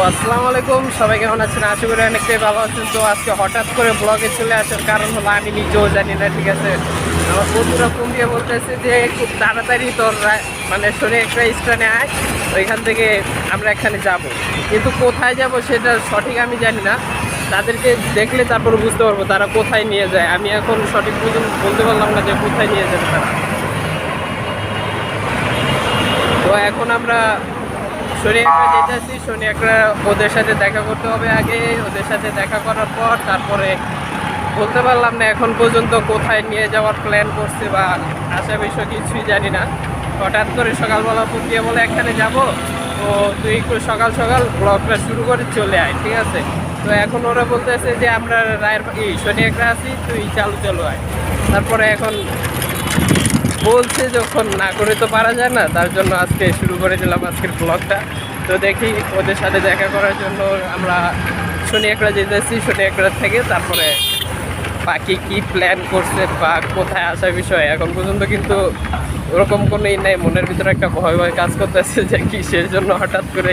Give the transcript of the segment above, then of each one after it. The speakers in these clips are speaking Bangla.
আসসালামু আলাইকুম, সবাই কেমন আছেন? আশা করি অনেকটাই ভালো আছেন। তো আজকে হঠাৎ করে ব্লগে চলে আসার কারণ হলো আমি নিজেও জানি না, ঠিক আছে। আমার বন্ধুরা ফোন দিয়ে বলতেছে যে খুব তাড়াতাড়ি তোর মানে শরীরে একটা স্থানে আয়, ওইখান থেকে আমরা এখানে যাব, কিন্তু কোথায় যাব সেটা সঠিক আমি জানি না। তাদেরকে দেখলে তারপর বুঝতে পারবো তারা কোথায় নিয়ে যায়। আমি এখন সঠিক বলতে পারলাম না যে কোথায় নিয়ে যাবে তারা। তো এখন আমরা শনি একটা যেতেছি, শনি একটা ওদের সাথে দেখা করতে হবে আগে। ওদের সাথে দেখা করার পর তারপরে বলতে পারলাম না এখন পর্যন্ত কোথায় নিয়ে যাওয়ার প্ল্যান করছে বা আশা বিষয় কিছুই জানি না। হঠাৎ করে সকালবেলা ফোন দিয়ে বলে এখানে যাব, তো তুই একটু সকাল সকাল ব্লগটা শুরু করে চলে আয়, ঠিক আছে। তো এখন ওরা বলতেছে যে আমরা রায়ের শনি একটা আছি, তুই চালু আয়। তারপরে এখন বলছে যখন না করে তো পারা যায় না, তার জন্য আজকে শুরু করে দিলাম আজকের ব্লগটা। তো দেখি ওদের সাথে দেখা করার জন্য আমরা শনি একটা যেতেছি, শনি একটা থেকে তারপরে বাকি কি প্ল্যান করছে বা কোথায় আসার বিষয় এখন পর্যন্ত কিন্তু ওরকম কোনো ই নাই। মনের ভিতরে একটা ভয় ভয় কাজ করতেছে যে কিসের জন্য হঠাৎ করে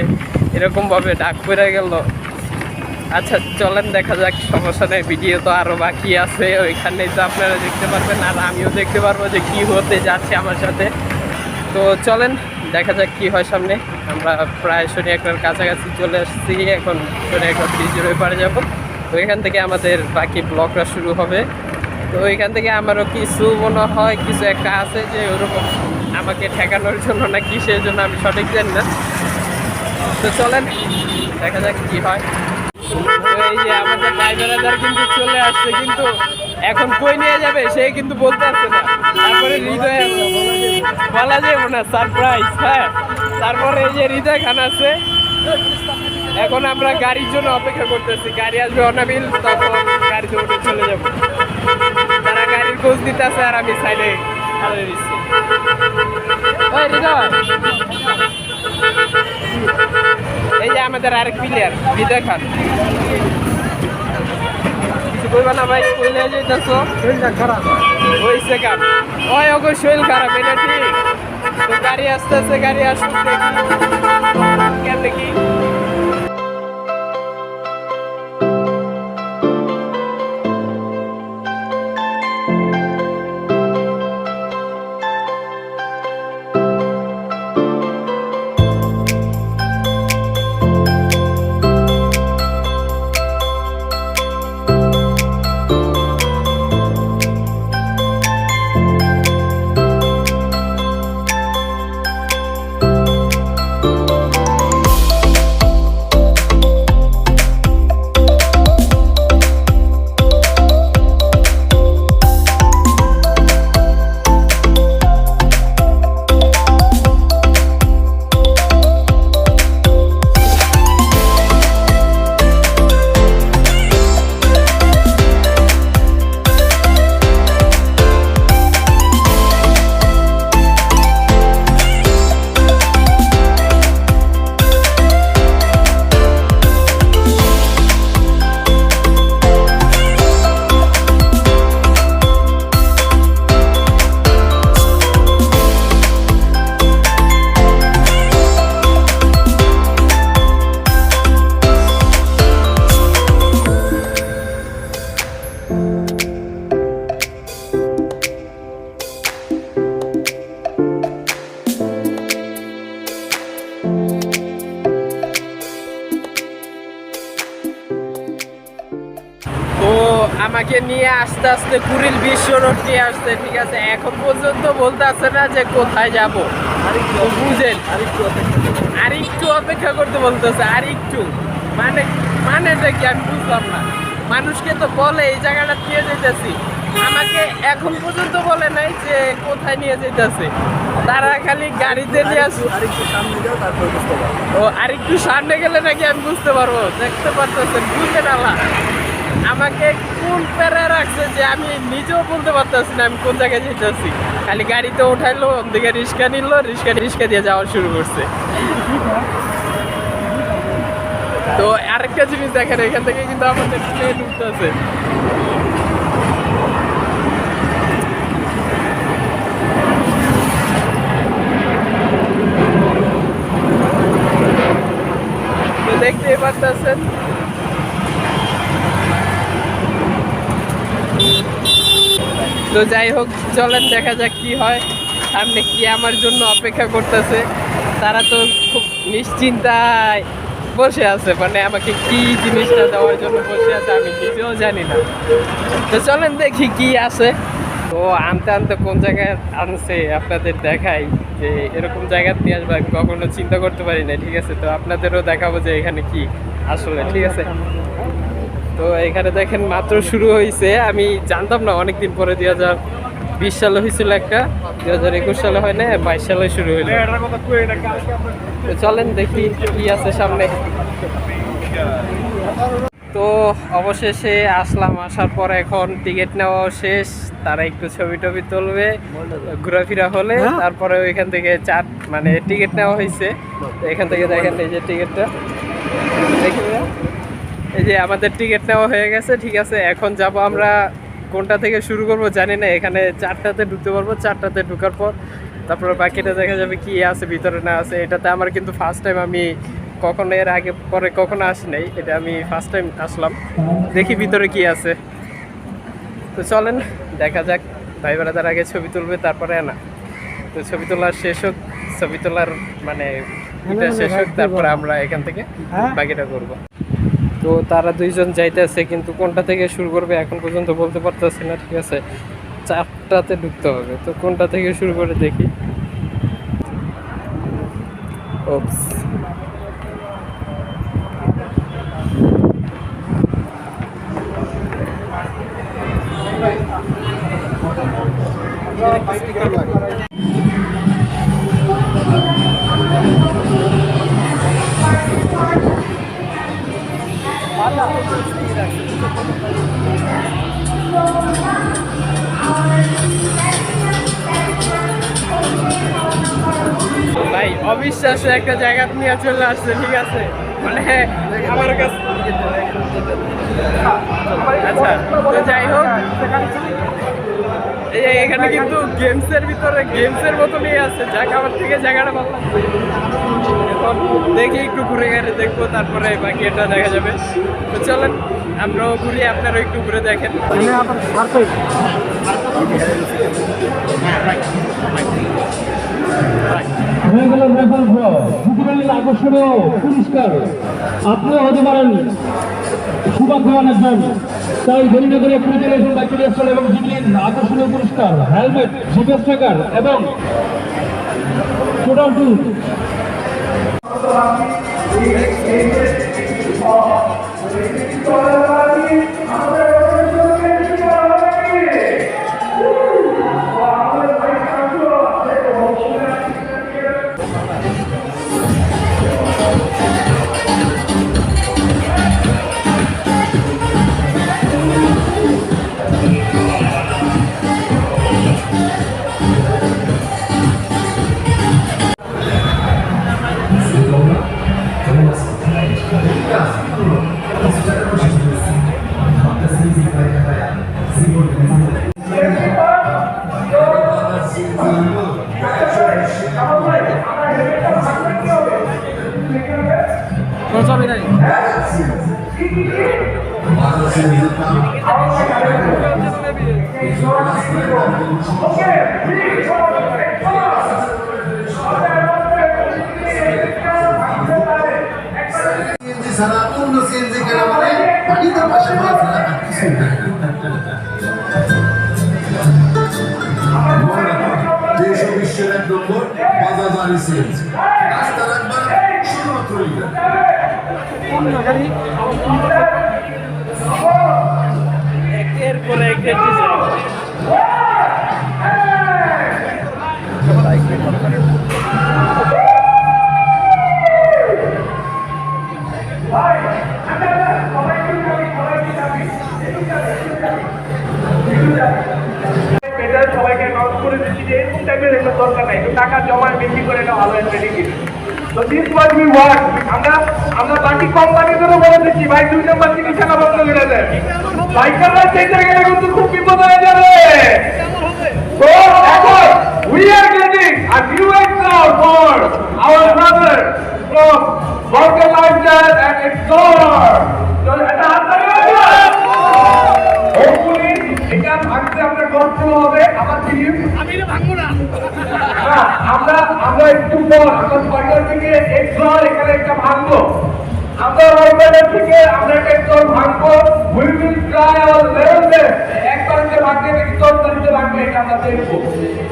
এরকমভাবে ডাক পড়ে গেল। আচ্ছা চলেন দেখা যাক, সমস্যা নেই। ভিডিও তো আরও বাকি আছে, ওইখানেই তো আপনারা দেখতে পারবেন আর আমিও দেখতে পারবো যে কি হতে যাচ্ছে আমার সাথে। তো চলেন দেখা যাক কি হয় সামনে। আমরা প্রায় শনি একটার কাছাকাছি চলে আসছি, এখন শনি একটা ব্রিজের ওই পারে যাবো। তো এখান থেকে আমাদের বাকি ব্লগটা শুরু হবে। তো ওইখান থেকে আমারও কিছু মনে হয় কিছু একটা আছে যে ওরকম আমাকে ঠেকানোর জন্য না কিসের জন্য আমি সঠিক জানি না। তো চলেন দেখা যাক কি হয়। এই যে আমাদের ড্রাইভার কিন্তু চলে আসছে, কিন্তু এখন কই নিয়ে যাবে সে কিন্তু বলতে পারছে না। তারপরে হৃদয় বলা যাবে না, সারপ্রাইজ। হ্যাঁ, তারপরে এই যে হৃদয় খান আছে। এখন আমরা গাড়ির জন্য অপেক্ষা করতেছি, গাড়ি আসবে অনাবিল, তখন গাড়িতে উঠে চলে যাবো। তারা গাড়ির খোঁজ দিতে আছে আর আমি সাইডে খাড়িয়ে দিচ্ছি। ওই হৃদয়, এই যে আমাদের আরেক প্লেয়ার হৃদয় খান। কিছু কইবা না ভাই, কইলে যাইতেছো শরীরটা খারাপ হয়েছে কাম। ওই ওগো শরীর খারাপ, এটা ঠিক। তো গাড়ি আসতেছে, গাড়ি আসুক দেখি কেন দেখি। আমাকে নিয়ে আস্তে আস্তে কুড়িল বিশ্ব রোড নিয়ে আসছে, ঠিক আছে। এখন পর্যন্ত বলতে আসছে না যে কোথায় যাব, বুঝেন। আরেকটু অপেক্ষা করতে বলতেছে, আরেকটু মানেটা কি আমি বুঝলাম না। মানুষকে তো বলে এই জায়গাটা নিয়ে যেতেছি, আমাকে এখন পর্যন্ত বলে নাই যে কোথায় নিয়ে যেতেছে। তারা খালি গাড়িতে নিয়ে আসে। ও আরেকটু সামনে গেলে নাকি আমি বুঝতে পারবো, দেখতে পারতেছেন, বুঝলেন আলা আমাকে কোন প্যারা রাখছে যে আমি নিজেও বলতে পারতেছি না আমি কোন জায়গায় যেতেছি। খালি গাড়িতে উঠাইলো, ওদিকে রিক্সা নিল, রিক্সা দিয়ে যাওয়া শুরু করছে। তো আরেকটা জিনিস দেখেন, এখান থেকে কিন্তু আমাদের প্লেন উঠতেছে। দেখতেই পারতেছেন। তো যাই হোক, চলেন দেখা যাক কি হয়, সামনে কি আমার জন্য অপেক্ষা করতেছে। তারা তো খুব নিশ্চিন্তায় বসে আছে, মানে আমাকে কি জিনিসটা দেওয়ার জন্য বসে আছে আমি নিজেও জানি না। তো চলেন দেখি কি আছে। তো আনতে আনতে কোন জায়গায় আনছে আপনাদের দেখাই, যে এরকম জায়গায় নিয়ে আসবো আমি কখনো চিন্তা করতে পারি না। ঠিক আছে, তো আপনাদেরও দেখাবো যে এখানে কি আসলে। ঠিক আছে, তো এখানে দেখেন মাত্র শুরু হয়েছে। আমি জানতাম না, অনেকদিন পরে 2020 সালে হয়েছিল একটা, 2021 সালে হয় না, 22 সালে শুরু হইলো। তো চলেন দেখি কি আছে সামনে। তো অবশেষে আসলাম, আসার পর এখন টিকিট নেওয়া শেষ। তারা একটু ছবি টবি তুলবে, ঘোরাফেরা হলে তারপরে ওইখান থেকে মানে টিকিট নেওয়া হয়েছে। তো এখান থেকে দেখেন এই যে টিকিটটা, দেখবেন এই যে আমাদের টিকিট নেওয়া হয়ে গেছে। ঠিক আছে, এখন যাব আমরা। কোনটা থেকে শুরু করব জানি না। এখানে 4টাতে ঢুকতে পারবো, 4টাতে ঢুকার পর তারপরে বাকিটা দেখা যাবে কি আছে ভিতরে না আছে। এটাতে আমার কিন্তু ফার্স্ট টাইম, আমি কখনো এর আগে পরে কখনো আসি নাই, এটা আমি ফার্স্ট টাইম আসলাম। দেখি ভিতরে কি আছে। তো চলেন দেখা যাক। ভাই বেড়াদার আগে ছবি তুলবে, তারপরে না তো ছবি তোলার শেষ হোক, ছবি তোলার মানে এটা শেষ হোক, তারপরে আমরা এখান থেকে বাকিটা করব। তো তারা দুইজন যাইতেছে, কিন্তু কোনটা থেকে শুরু করবে এখন পর্যন্ত বলতে পারতেছি না। ঠিক আছে, 4টাতে ঢুকতে হবে, তো কোনটা থেকে শুরু করে দেখি। ওপস, ভাই অবিশ্বাস্য একটা জায়গা নিয়ে চলে আসছে। ঠিক আছে, মানে আমার কাছে আচ্ছা। তো যাই হোক, এখানে কিন্তু গেমসের ভিতরে গেমসের মতনই আছে, যাক আমার থেকে জায়গাটা ভালো লাগছে। এখন দেখি একটু ঘুরে গেলে দেখবো, তারপরে বাকি এটা দেখা যাবে। তো চলেন আমরাও ঘুরি, আপনারাও একটু ঘুরে দেখেন। হয়ে গেল রেফার ড্র, ফুটবলের আকর্ষণীয় পুরস্কার। আপনিও হতে পারেন শুভাকাঙ্ক্ষী একজন, তাই দেরি না করে এক্ষুনি চলে এসুন বাইকের স্থল এবং জিতলেন আকর্ষণীয় পুরস্কার, হেলমেট, জিপিএস ট্র্যাকার এবং টোটাল টুল। সারা অন্য সিএনজি কেনা মানে পানিতে পাশে মাছ ছাড়া আর কিছু না। দেশ ও বিশ্বের 1 নম্বর বাজাদারি সিএনজি, রাস্তা রাখবা শুধুমাত্র একের পরে এক সবাইকে অ্যানাউন্স করে দিচ্ছি যে এরকম টাইপের একটা দরকার নাই, টাকা জমায় বেশি করে এটা ভালো একটা টিকিট। তো দিস ওয়াজ উই ওয়ান্ট। আমরা বাকি কোম্পানিদেরও বলে দিচ্ছি, ভাই 2 নম্বর জিনিস কেনা বন্ধ করে দেন, বাইকাররা সেই জায়গাটা কিন্তু খুব বিপদ হয়ে যাবে। তো এখন we are getting a new extra for our brother from Vulcan Lifestyle and Explorer. So এটা হাততালি হবে। Hopefully এটা ভাঙতে আমরা কষ্ট হবে আমার টিম। আমি এটা ভাঙবো না। আমরা একটু পর আমরা স্পয়লার থেকে এক্সপ্লোর এখানে একটা ভাঙবো। আমরা ওইখানের থেকে আমরা একটা এক্সপ্লোর ভাঙবো। We will try our level best. একবার যে ভাঙতে এক্সপ্লোর করতে ভাঙবে এটা আমরা দেখবো।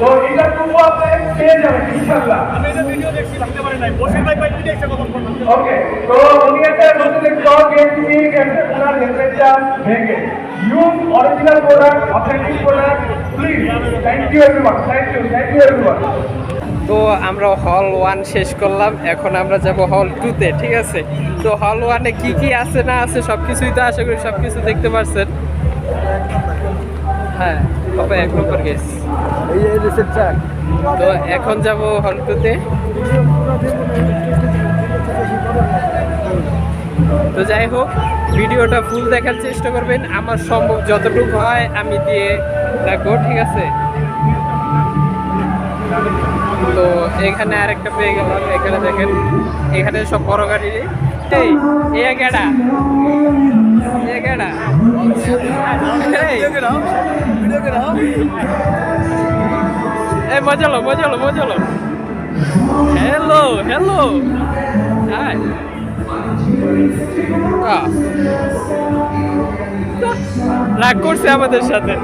তো এটা পুরো আপনি পেয়ে যাবেন ইনশাআল্লাহ। আমি এটা ভিডিও দেখছি ভাঙতে পারি নাই। বসির ভাই ভিডিও দেখতে কখন করবেন? ওকে। তো উনি একটা নতুন এক্সপ্লোর গেমটি একটা পুরো টেম্পারেচার ভেঙে use original product, authentic product, please. Thank you everyone. Thank you everyone. তো আমরা হল 1 শেষ করলাম, এখন আমরা যাব হল 2-তে, ঠিক আছে? তো হল 1-এ কি কি আছে না আছে সব কিছুই তো আশা করি সব কিছু দেখতে পারছেন। হ্যাঁ তবে 1 নম্বর গেস। তো এখন যাব হল 2-তে। তো যাই হোক ভিডিওটা ফুল দেখার চেষ্টা করবেন, আমার সম্ভব যতটুকু হয় আমি দিয়ে রাখবো, ঠিক আছে? তো এখানে আরেকটা পেয়ে গেলাম, এখানে দেখেন এখানে সব বড় গাড়ি। মজালো হ্যালো হাই রাগ করছে আমাদের সাথে।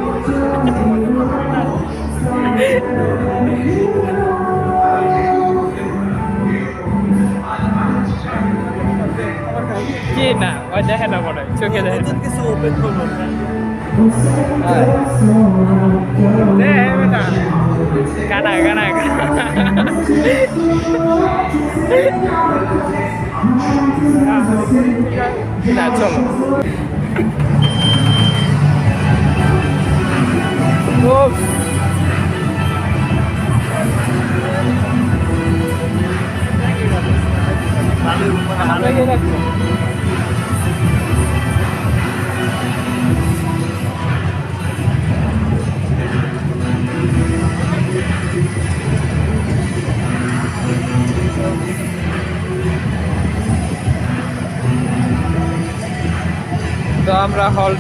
কি না ওই দেখে না মনে হয় চোখে দেখে কিছু ওপেন করবো গানা না চলো তো আমরা হল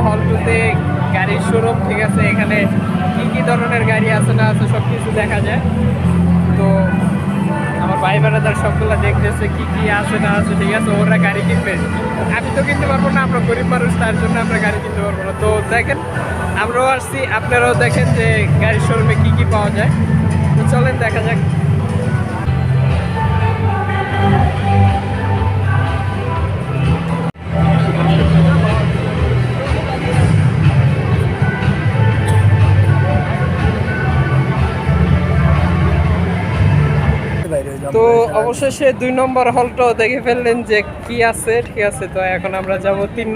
হলটুতে গাড়ির শোরুম, ঠিক আছে? এখানে কি ধরনের গাড়ি আছে না আছে সব কিছু দেখা যায়। তো আমার ভাই বোনেদের সবগুলো দেখতেছে কি আছে না আছে, ঠিক আছে? ওরা গাড়ি কিনবে, আমি তো কিনতে পারবো না, আমরা গরিব মানুষ, তার জন্য আমরা গাড়ি কিনতে পারবো না। তো দেখেন আমরাও আসছি, আপনারাও দেখেন যে গাড়ির শোরুমে কি পাওয়া যায়। তো চলেন দেখা যাক। তো অবশেষে 2 নম্বর হলটাও দেখে ফেললেন যে কি আছে, ঠিক আছে? তো এখন আমরা যাব 3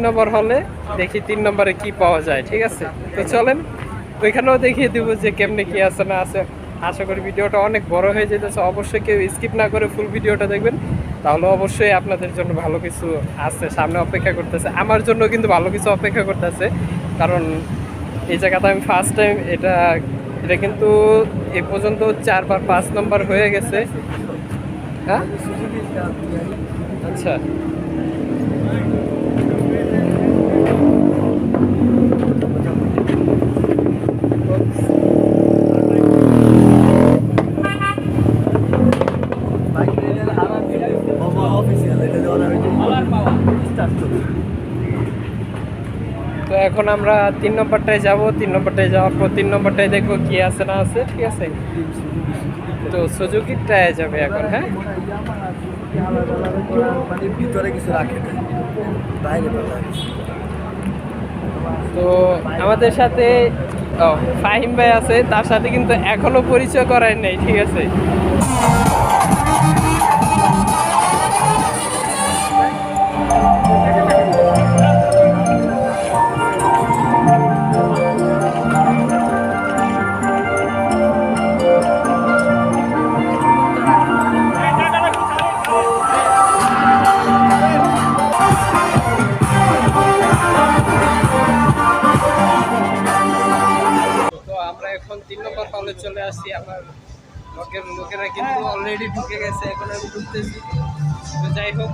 নম্বর হলে, দেখি 3 নম্বরে কি পাওয়া যায়, ঠিক আছে? তো চলেন ওইখানেও দেখিয়ে দেবো যে কেমনে কি আছে না আছে। আশা করি ভিডিওটা অনেক বড় হয়ে যেতেছে, অবশ্যই কেউ স্কিপ না করে ফুল ভিডিওটা দেখবেন, তাহলে অবশ্যই আপনাদের জন্য ভালো কিছু আছে সামনে অপেক্ষা করতেছে। আমার জন্য কিন্তু ভালো কিছু অপেক্ষা করতেছে, কারণ এই জায়গাটা আমি ফার্স্ট টাইম এটা এটা কিন্তু এ পর্যন্ত 4 বা 5 নম্বর হয়ে গেছে। হ্যাঁ, আচ্ছা। তো এখন আমরা 3 নম্বরটায় যাব। 3 নম্বরটায় যাওয়ার পর 3 নম্বরটায় দেখবো কি আছে না আছে, ঠিক আছে? তো সুজুকিটায় যাবে এখন। হ্যাঁ, ভিতরে কিছু রাখে না, বাইরে তো আমাদের সাথে ফাহিম ভাই আছে, তার সাথে কিন্তু এখনো পরিচয় করাই নাই, ঠিক আছে? তো আমরা এখন 3 নম্বর হলে চলে আসছি। আমার লোকেরা কিন্তু অলরেডি ঢুকে গেছে, এখন আমি ঢুকতেছি। তো যাই হোক,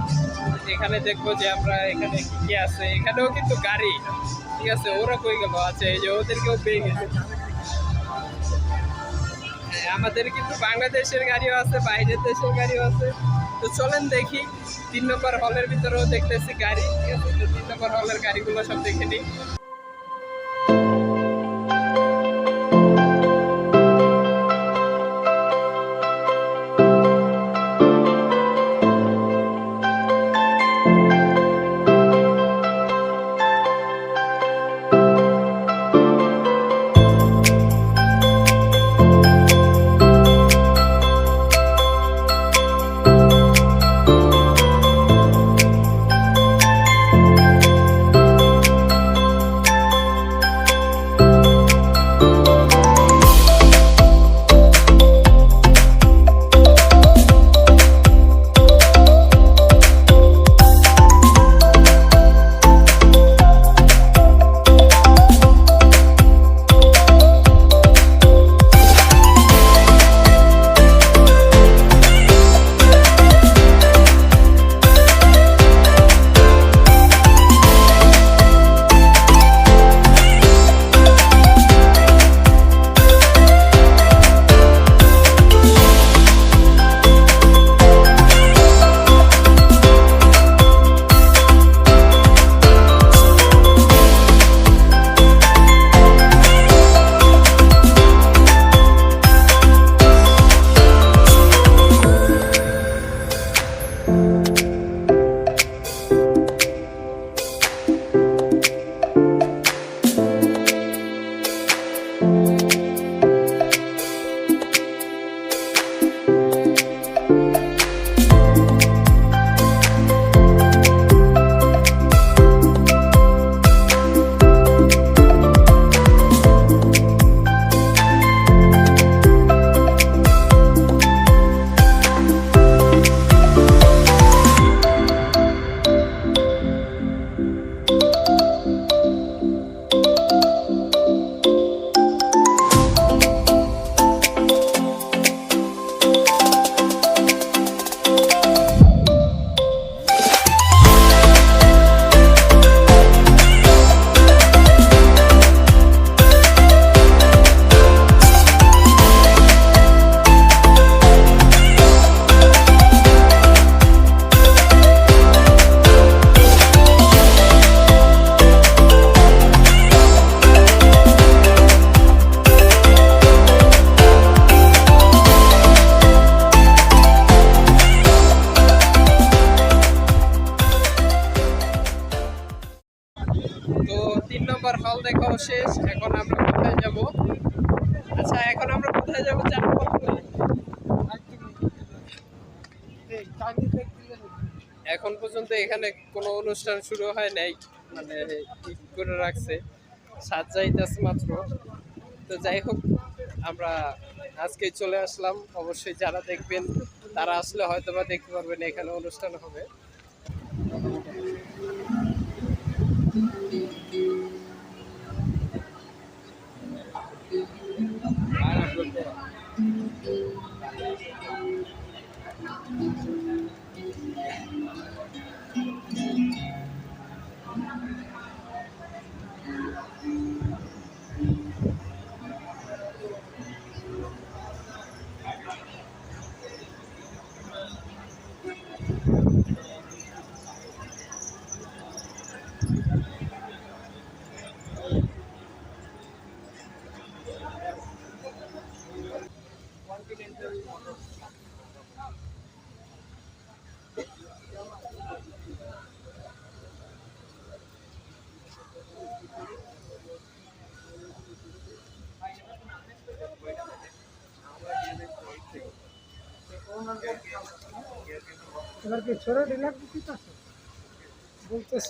এখানে দেখবো যে আমরা এখানে কি কি আছে। এখানেও কিন্তু গাড়ি, ঠিক আছে? ওরা কই গেল? আচ্ছা, এই যে ওদেরকেও পেয়ে গেছে। হ্যাঁ, আমাদের কিন্তু বাংলাদেশের গাড়িও আছে, বাইরের দেশের গাড়িও আছে। তো চলেন দেখি। 3 নম্বর হলের ভিতরেও দেখতেছি গাড়ি, ঠিক আছে? তো 3 নম্বর হলের গাড়িগুলো সব দেখে নিই। তো 3 নম্বর হল দেখাও শেষ। এখন আমরা কোথায় যাব? আচ্ছা, এখন আমরা কোথায় যাব? 4 নম্বর হলে। এখন পর্যন্ত এখানে কোনো অনুষ্ঠান শুরু হয় নাই, মানে ঠিক করে রাখছে, সাজ যাইতেছে মাত্র। তো যাই হোক, আমরা আজকে চলে আসলাম। অবশ্যই যারা দেখবেন তারা আসলে হয়তো বা দেখতে পারবেন এখানে অনুষ্ঠান হবে। এবার কি ছোট ডিলার দিতে আছে বলতেছ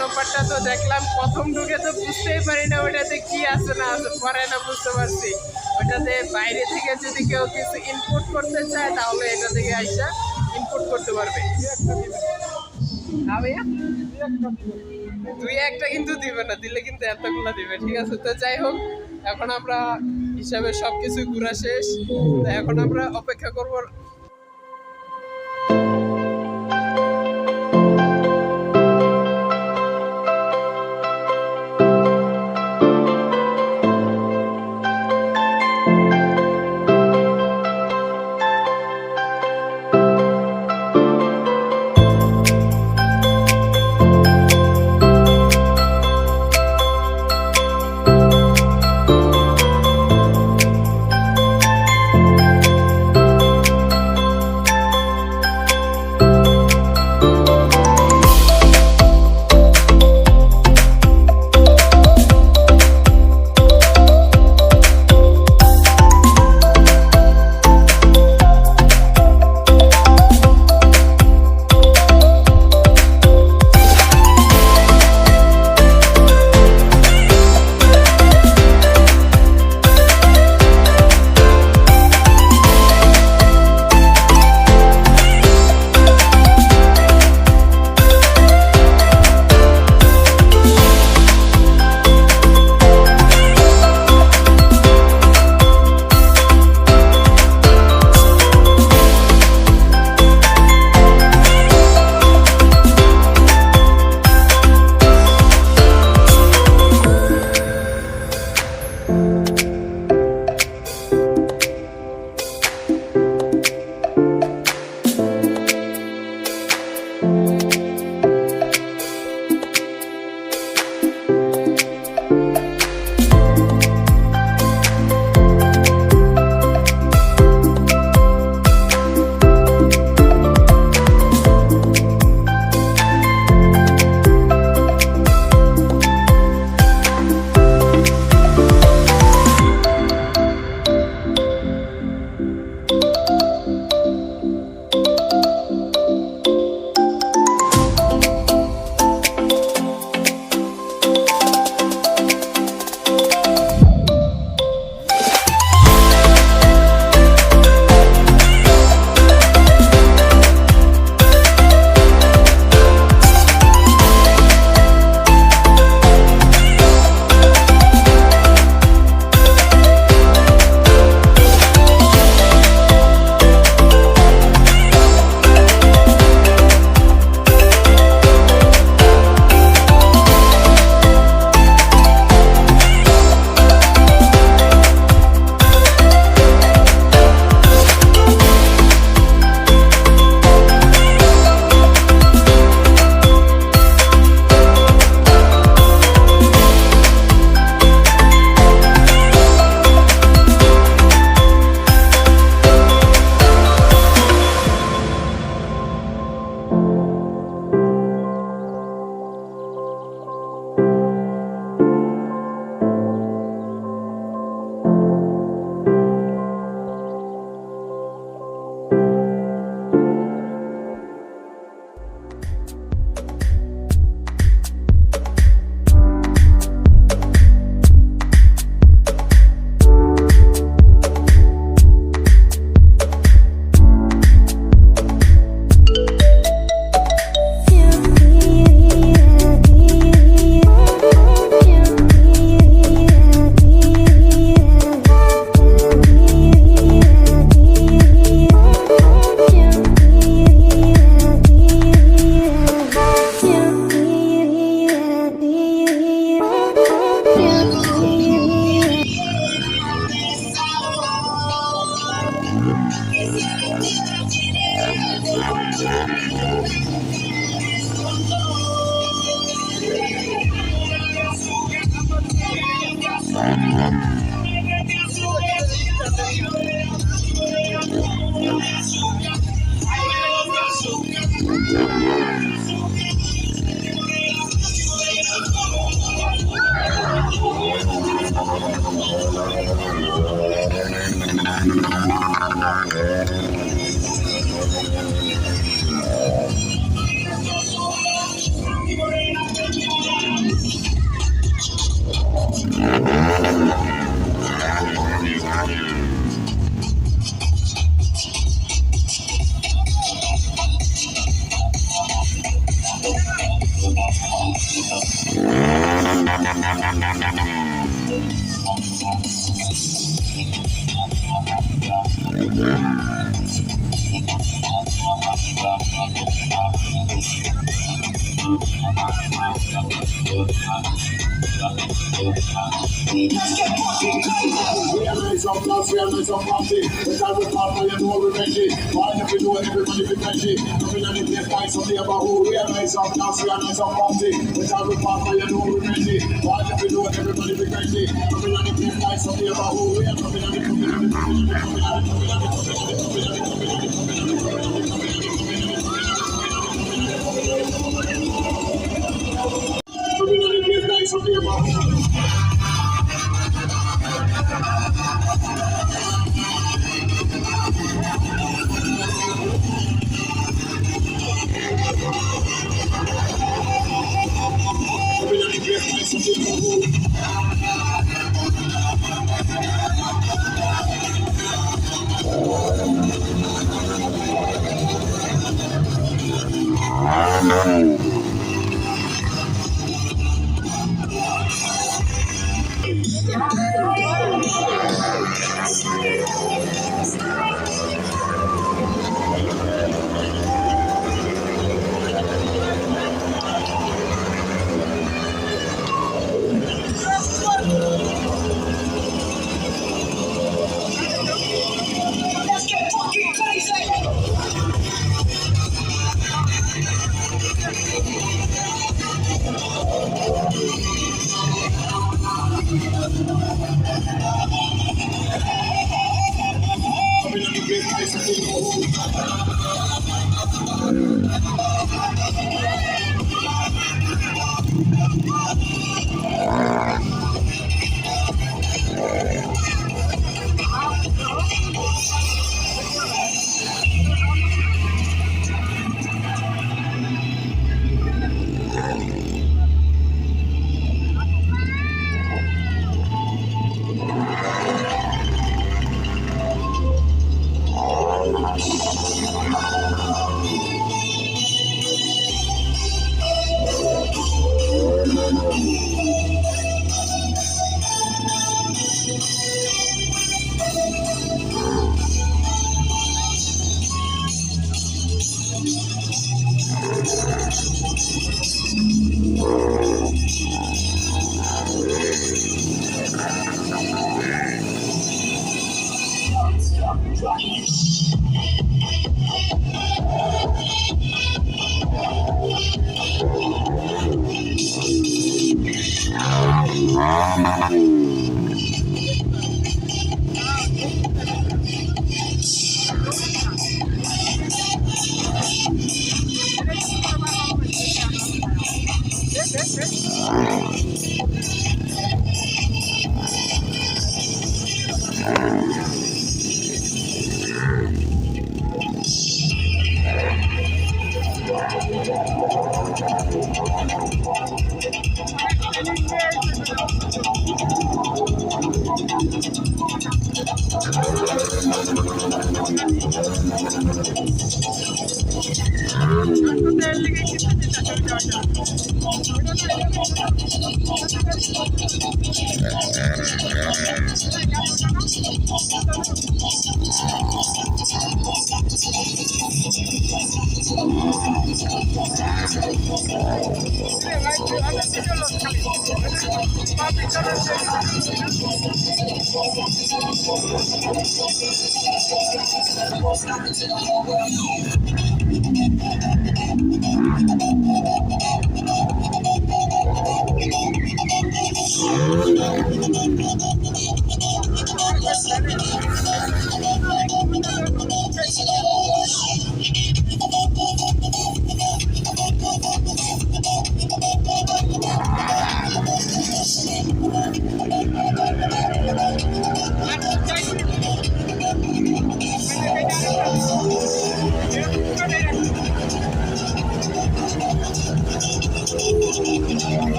ব্যাপারটা তো দেখলাম, প্রথম ঢুকে তো বুঝতেই পারি না ওইটাতে কি আছে না আছে, পরে না বুঝতে পারছি ওইটাতে বাইরে থেকে যদি কেউ কিছু ইনপুট করতে চায় তাহলে এটা থেকে আইসা ইনপুট করতে পারবে। দুই একটা কিন্তু দিবে না, দিলে কিন্তু এতগুলো দিবে। ঠিক আছে, তো যাই হোক, এখন আমরা হিসাবে সবকিছু ঘুরা শেষ, তো এখন আমরা অপেক্ষা করবো Realize some class, realize some party. The time we pop, you know we ready. Why don't we do it, everybody be ready. Coming on the place, guys, some neighborhood. Realize some class, realize some party. The time we pop, you know we ready. Why don't we do it, everybody be ready. Coming on the place, guys, some neighborhood. We are coming on the place, guys, some neighborhood.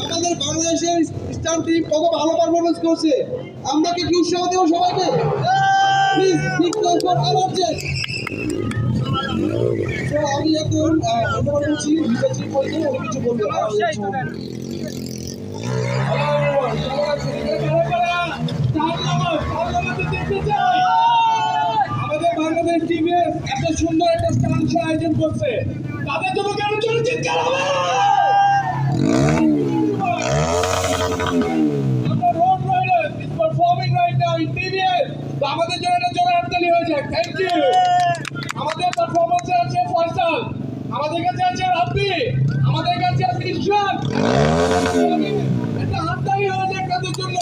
আমাদের বাংলাদেশের স্টার টিম কত ভালো পারফরমেন্স করছে, আমরা কি উৎসাহ দেবো সবাইকে? প্লিজ ঠিক করুন আমার যে আমি এখন অনুমান করছি বিজেপি বলতে অনেক কিছু বলবো। আমাদের বাংলাদেশ টিমে এত সুন্দর একটা স্টার শো আয়োজন করছে, তাদের জন্য কেন জন্য চিৎকার হবে? আমাদের জন্য একটা জোরে হাততালি হয়ে যায়। Thank you. আমাদের পারফরমেন্সে আছে ফয়সাল, আমাদের কাছে আছে রাব্বি, আমাদের কাছে আছে ইশরাক। একটা হাততালি হয়ে যায় তাদের জন্য।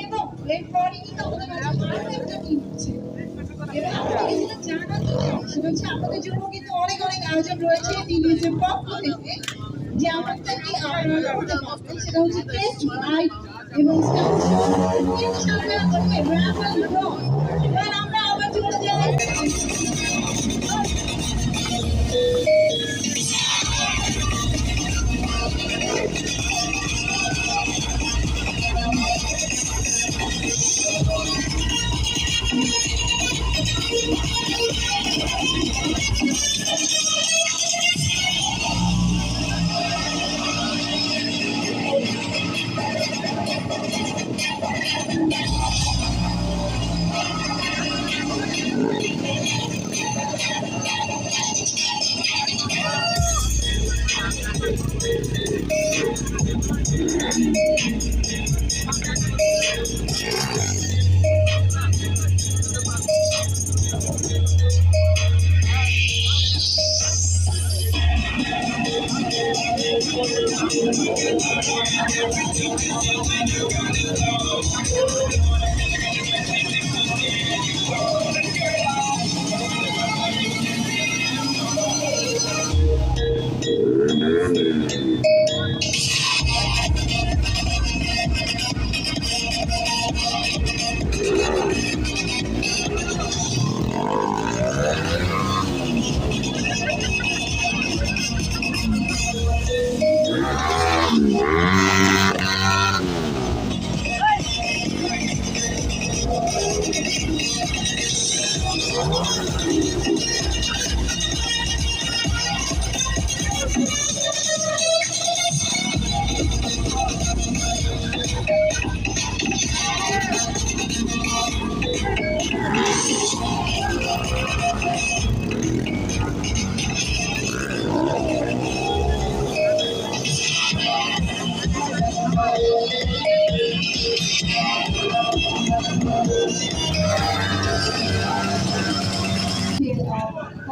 এবং এরপরে কিন্তু আমাদের মাঝে আরো একটা টিম হচ্ছে এবং আপনাদের যেটা জানা সেটা হচ্ছে আমাদের জন্য কিন্তু অনেক অনেক আয়োজন রয়েছে টিভিএসের পক্ষ থেকে যে আমাদেরকে আপনারা করতে পারবেন সেটা হচ্ছে টেস্ট রাইড এবং সাথে করবে র্যাফেল ড্র এবার আমরা আবার চলে যাই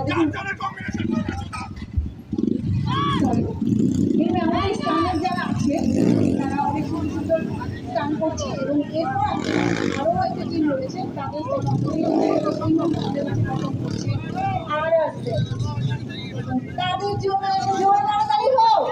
কিন্তু আমাদের স্থানের যারা আছে তারা অনেক সুন্দর স্থান করছে এবং এরপর আরও একটা টিম রয়েছে তাদের করছে আর আসবে তাদের জন্য জোর তাড়াতাড়ি হোক।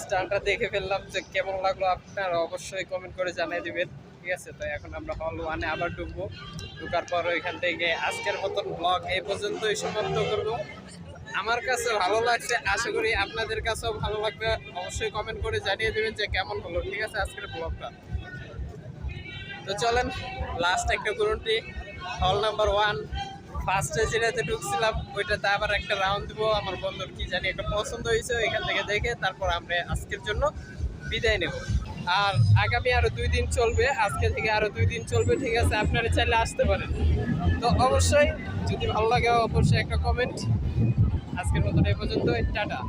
স্টানটা দেখে ফেললাম যে কেমন লাগলো আপনারা অবশ্যই কমেন্ট করে জানিয়ে দিবেন। ঠিক আছে, তো এখন আমরা হল 1-এ আবার ঢুকবো। ঢুকার পর ওইখান থেকে আজকের মতন ব্লগ এই পর্যন্তই সমাপ্ত করবো। আমার কাছে ভালো লাগছে, আশা করি আপনাদের কাছেও ভালো লাগবে। অবশ্যই কমেন্ট করে জানিয়ে দেবেন যে কেমন হলো। ঠিক আছে, আজকের ব্লগটা তো চলেন লাস্ট একটা গ্রুপটি হল নাম্বার 1 ফার্স্টে যেটাতে ঢুকছিলাম ওইটাতে আবার একটা রাউন্ড দিব। আমার বন্ধুর কি জানি একটা পছন্দ হয়েছে, ওইখান থেকে দেখে তারপর আমরা আজকের জন্য বিদায় নেব। আর আগামী আরও 2 দিন চলবে, আজকে থেকে আরও 2 দিন চলবে। ঠিক আছে, আপনারা চাইলে আসতে পারেন। তো অবশ্যই যদি ভালো লাগে অবশ্যই একটা কমেন্ট। আজকের মতন এই পর্যন্ত, টাটা।